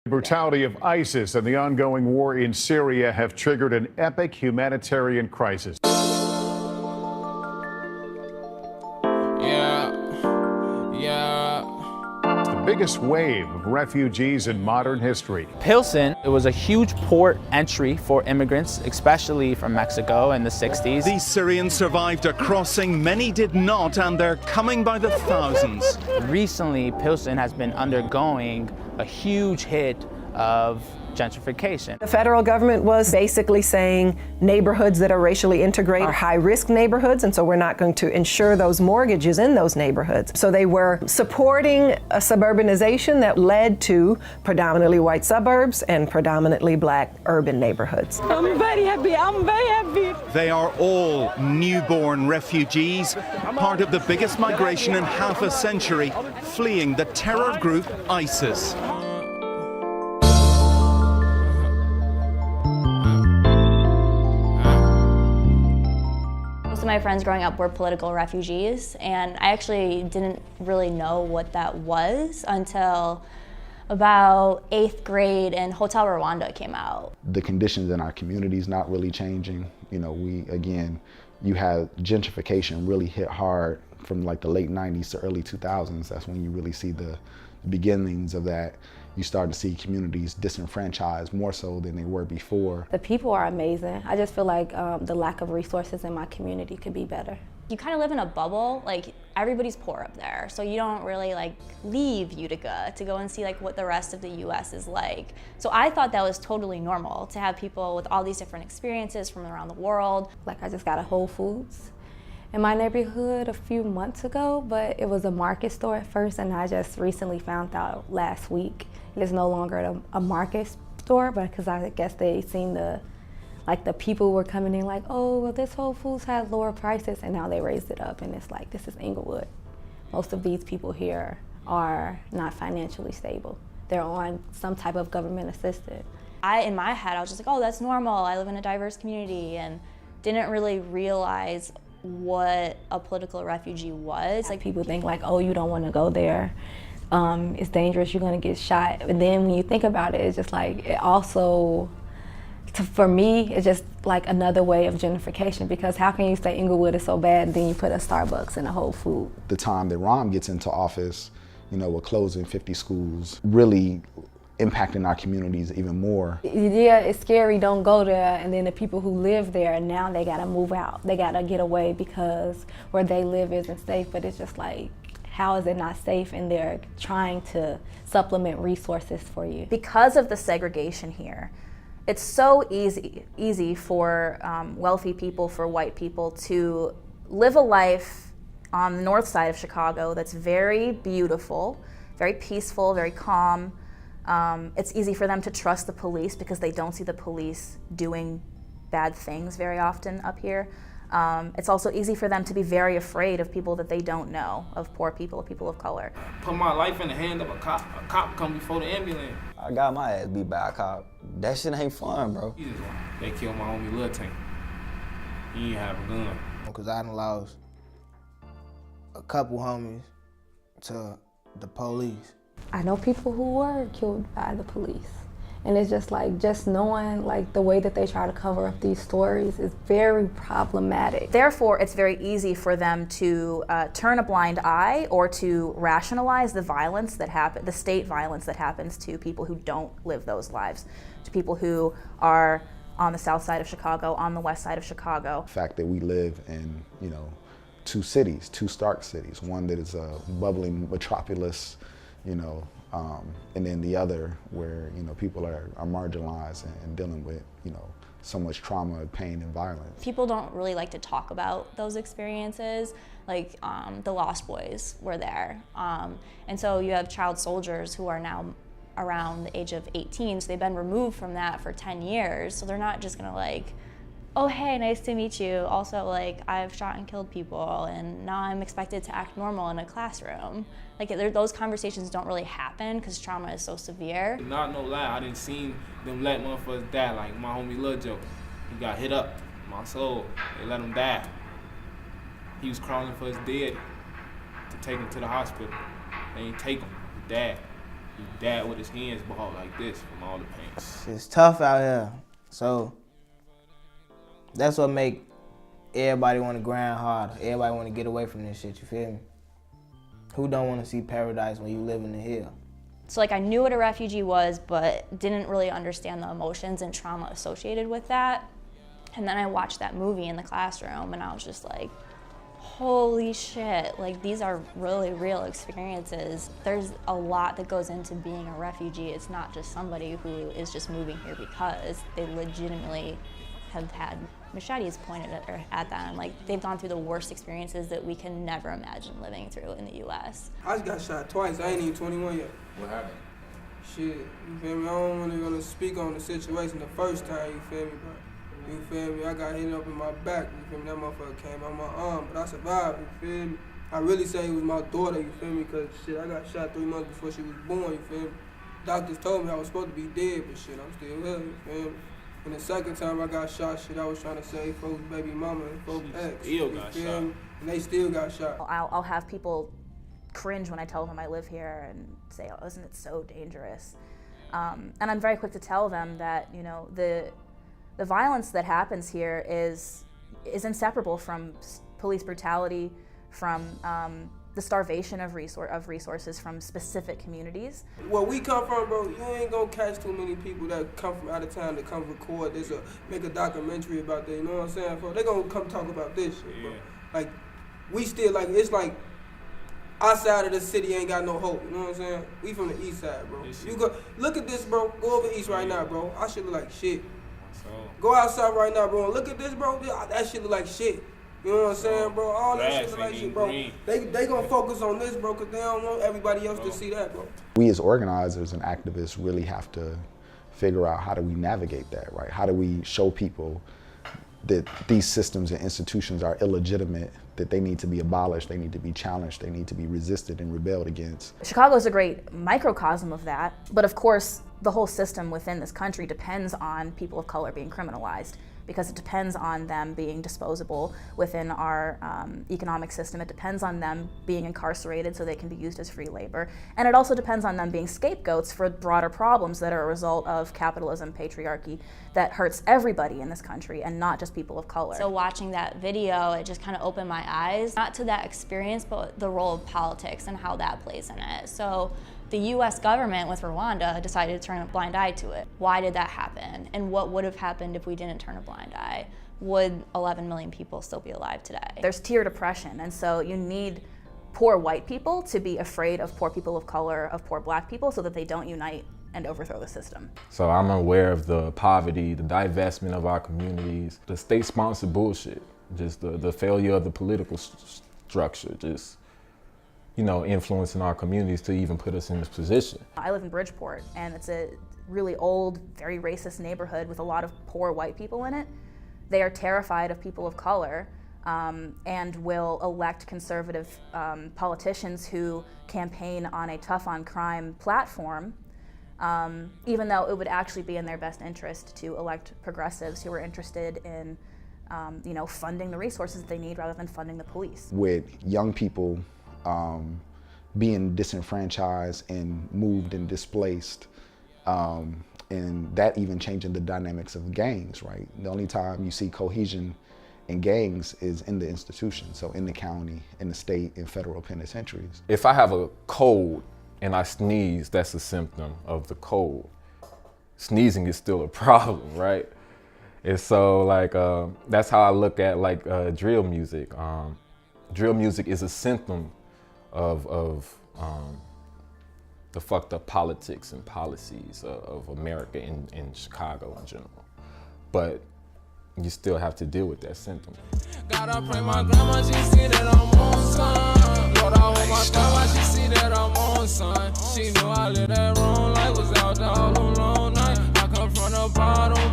Brutality of ISIS and the ongoing war in Syria have triggered an epic humanitarian crisis. It's the biggest wave of refugees in modern history. Pilsen, it was a huge port entry for immigrants, especially from Mexico in the 60s. These Syrians survived a crossing, many did not, and they're coming by the thousands. Recently, Pilsen has been undergoing a huge hit of gentrification. The federal government was basically saying neighborhoods that are racially integrated are high-risk neighborhoods, and so we're not going to insure those mortgages in those neighborhoods. So they were supporting a suburbanization that led to predominantly white suburbs and predominantly black urban neighborhoods. I'm very happy. They are all newborn refugees, part of the biggest migration in half a century, fleeing the terror group ISIS. Most of my friends growing up were political refugees, and I actually didn't really know what that was until about 8th grade and Hotel Rwanda came out. The conditions in our communities not really changing. You know, you have gentrification really hit hard from like the late 90s to early 2000s. That's when you really see the beginnings of that. You start to see communities disenfranchised more so than they were before. The people are amazing. I just feel like the lack of resources in my community could be better. You kind of live in a bubble, like everybody's poor up there, so you don't really like leave Utica to go and see like what the rest of the US is like. So I thought that was totally normal to have people with all these different experiences from around the world. Like I just got a Whole Foods in my neighborhood a few months ago, but it was a market store at first, and I just recently found out last week it is no longer a market store, but because I guess they seen the people were coming in like, oh, well, this Whole Foods has lower prices, and now they raised it up, and it's like, this is Inglewood. Most of these people here are not financially stable. They're on some type of government assistance. In my head, I was just like, oh, that's normal. I live in a diverse community, and didn't really realize what a political refugee was. Like people think like, oh, you don't want to go there. It's dangerous, you're gonna get shot. And then when you think about it, it's just like, it also, for me, it's just like another way of gentrification, because how can you say Inglewood is so bad and then you put a Starbucks and a Whole Food? The time that Rom gets into office, you know, we're closing 50 schools, really impacting our communities even more. Yeah, it's scary, don't go there, and then the people who live there, now they gotta move out. They gotta get away because where they live isn't safe, but it's just like, how is it not safe? And they're trying to supplement resources for you. Because of the segregation here, it's so easy for wealthy people, for white people to live a life on the north side of Chicago that's very beautiful, very peaceful, very calm. It's easy for them to trust the police because they don't see the police doing bad things very often up here. It's also easy for them to be very afraid of people that they don't know, of poor people, of people of color. Put my life in the hand of a cop come before the ambulance. I got my ass beat by a cop. That shit ain't fun, bro. They killed my homie Lil Tank. He didn't have a gun. Because I done lost a couple homies to the police. I know people who were killed by the police. And it's just like, just knowing like the way that they try to cover up these stories is very problematic. Therefore, it's very easy for them to turn a blind eye or to rationalize the violence that the state violence that happens to people who don't live those lives, to people who are on the south side of Chicago, on the west side of Chicago. The fact that we live in, you know, two stark cities, one that is a bubbling metropolis, you know, and then the other where, you know, people are marginalized and dealing with, you know, so much trauma, pain, and violence. People don't really like to talk about those experiences. Like the Lost Boys were there. And so you have child soldiers who are now around the age of 18, so they've been removed from that for 10 years. So they're not just gonna like, oh, hey, nice to meet you. Also, like, I've shot and killed people, and now I'm expected to act normal in a classroom. Like, those conversations don't really happen because trauma is so severe. Not no lie, I didn't see them let motherfuckers die. Like my homie Lil Joe, he got hit up, my soul, they let him die. He was crawling for his dead to take him to the hospital. They ain't take him, he died. His dad with his hands balled like this from all the pain. It's tough out here. So that's what make everybody want to grind harder. Everybody want to get away from this shit, you feel me? Who don't want to see paradise when you live in the hill? So like I knew what a refugee was, but didn't really understand the emotions and trauma associated with that. And then I watched that movie in the classroom and I was just like, holy shit, like these are really real experiences. There's a lot that goes into being a refugee. It's not just somebody who is just moving here because they legitimately have had machetes pointed at them. Like they've gone through the worst experiences that we can never imagine living through in the US. I just got shot twice. I ain't even 21 yet. What happened? Shit, you feel me? I don't really gonna speak on the situation the first time, you feel me, but you feel me? I got hit up in my back, you feel me? That motherfucker came out my arm, but I survived, you feel me? I really say it was my daughter, you feel me? Cause shit, I got shot 3 months before she was born, you feel me? Doctors told me I was supposed to be dead, but shit, I'm still here, you feel me? And the second time I got shot, shit, I was trying to save folks' baby mama and folks' ex. Still got shot. And they still got shot. I'll have people cringe when I tell them I live here and say, oh, isn't it so dangerous? And I'm very quick to tell them that, you know, the violence that happens here is inseparable from police brutality, from the starvation of resources from specific communities. Where we come from, bro, you ain't gonna catch too many people that come from out of town to come record this or make a documentary about that, you know what I'm saying? Bro, they gonna come talk about this shit, bro. Like, we still, like, it's like, our side of the city ain't got no hope, you know what I'm saying? We from the east side, bro. You go, look at this, bro. Go over east right now, bro. I shit look like shit. Go outside right now, bro. Look at this, bro. That shit look like shit. You know what I'm saying, bro? All that shit look like shit, bro. They gonna focus on this, bro, because they don't want everybody else to see that, bro. We as organizers and activists really have to figure out how do we navigate that, right? How do we show people that these systems and institutions are illegitimate, that they need to be abolished, they need to be challenged, they need to be resisted and rebelled against. Chicago is a great microcosm of that, but of course, the whole system within this country depends on people of color being criminalized, because it depends on them being disposable within our economic system. It depends on them being incarcerated so they can be used as free labor. And it also depends on them being scapegoats for broader problems that are a result of capitalism, patriarchy, that hurts everybody in this country and not just people of color. So watching that video, it just kind of opened my eyes, not to that experience, but the role of politics and how that plays in it. So the US government with Rwanda decided to turn a blind eye to it. Why did that happen? And what would have happened if we didn't turn a blind eye? Would 11 million people still be alive today? There's tiered oppression, and so you need poor white people to be afraid of poor people of color, of poor black people, so that they don't unite and overthrow the system. So I'm aware of the poverty, the divestment of our communities, the state-sponsored bullshit, just the failure of the political structure, just, you know, influencing our communities to even put us in this position. I live in Bridgeport, and it's a really old, very racist neighborhood with a lot of poor white people in it. They are terrified of people of color and will elect conservative politicians who campaign on a tough-on-crime platform, even though it would actually be in their best interest to elect progressives who are interested in you know, funding the resources that they need rather than funding the police. With young people being disenfranchised and moved and displaced, and that even changing the dynamics of gangs, right? The only time you see cohesion in gangs is in the institution, so in the county, in the state, in federal penitentiaries. If I have a cold and I sneeze, that's a symptom of the cold. Sneezing is still a problem, right? And so, like, that's how I look at, like, drill music. Drill music is a symptom of the fucked up politics and policies of America in Chicago in general. But you still have to deal with that symptom. Gotta pray my grandma, she see that I'm on, son. Lord, I want my grandma, she see that I'm on, son. She knew I lived that wrong life, was out there all alone night. I come from the bottom.